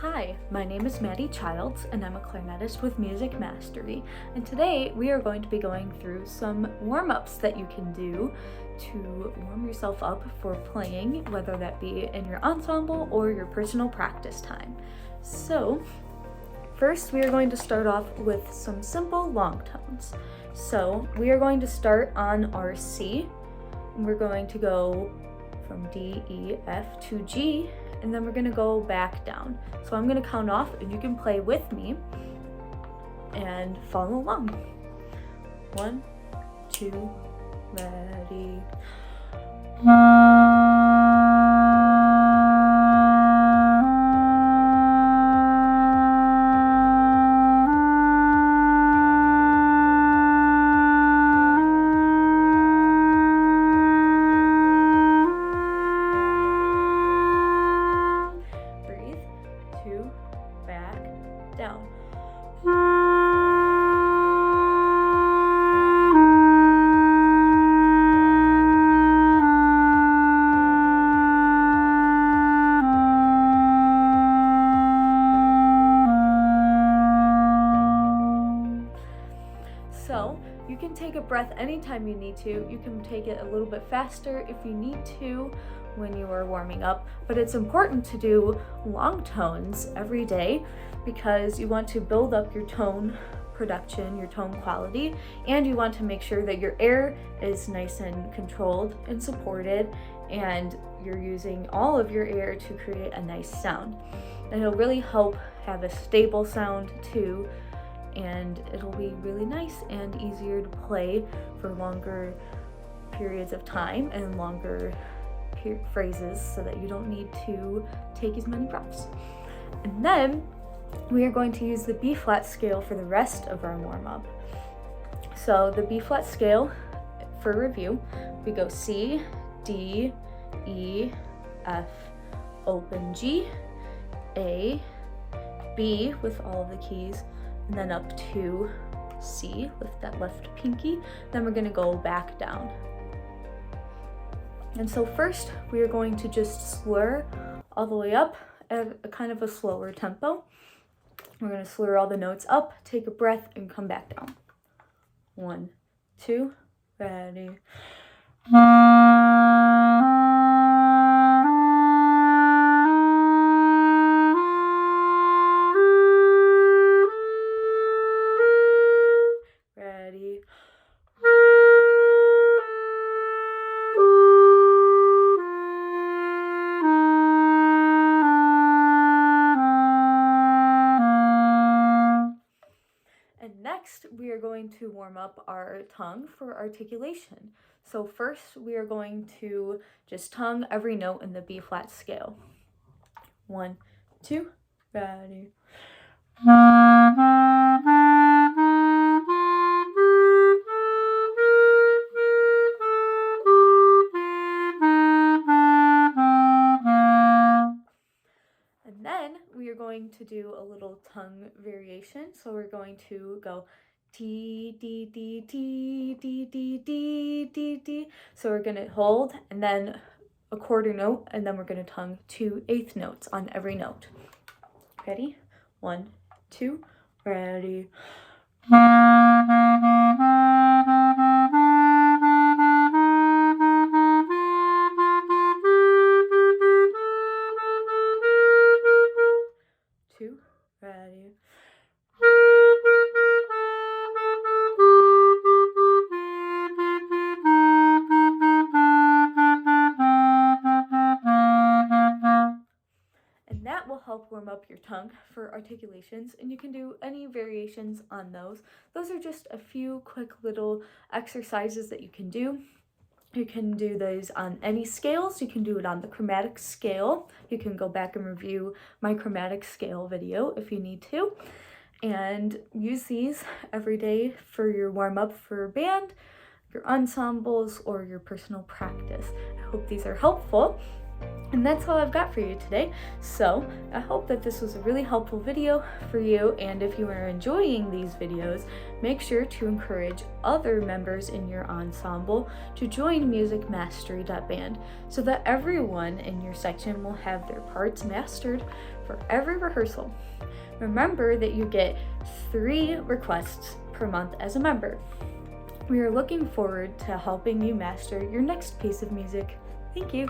Hi, my name is Maddie Childs and I'm a clarinetist with Music Mastery, and today we are going to be going through some warm-ups that you can do to warm yourself up for playing, whether that be in your ensemble or your personal practice time. So first we are going to start off with some simple long tones. So we are going to start on our C, and we're going to go from D, E, F to G, and then we're gonna go back down. So I'm gonna count off and you can play with me and follow along. 1, 2, ready. Back, down. So you can take a breath anytime you need to. You can take it a little bit faster if you need to when you are warming up, but it's important to do long tones every day because you want to build up your tone production, your tone quality, and you want to make sure that your air is nice and controlled and supported, and you're using all of your air to create a nice sound. And it'll really help have a stable sound too, and it'll be really nice and easier to play for longer periods of time and longer phrases so that you don't need to take as many breaths. And then we are going to use the B flat scale for the rest of our warm-up. So the B flat scale, for review, we go C, D, E, F, open G, A, B with all of the keys, and then up to C with that left pinky. Then we're going to go back down. And so first we are going to just slur all the way up at a kind of a slower tempo. We're going to slur all the notes up, take a breath, and come back down. 1, 2, ready. Ready. And next, we are going to warm up our tongue for articulation. So first, we are going to just tongue every note in the B flat scale. 1, 2, ready. And then we are going to do a little tongue variation. So we're going to go T, D, D, T, D, D, D, D, D. So we're going to hold and then a quarter note, and then we're going to tongue 2 eighth notes on every note. Ready? 1, 2, ready. 2, ready. And that will help warm up your tongue for articulations, and you can do any variations on those. Those are just a few quick little exercises that you can do. You can do those on any scales. You can do it on the chromatic scale. You can go back and review my chromatic scale video if you need to, and use these every day for your warm-up for band, your ensembles, or your personal practice. I hope these are helpful. And that's all I've got for you today. So I hope that this was a really helpful video for you, and if you are enjoying these videos, make sure to encourage other members in your ensemble to join MusicMastery.band so that everyone in your section will have their parts mastered for every rehearsal. Remember that you get 3 requests per month as a member. We are looking forward to helping you master your next piece of music. Thank you.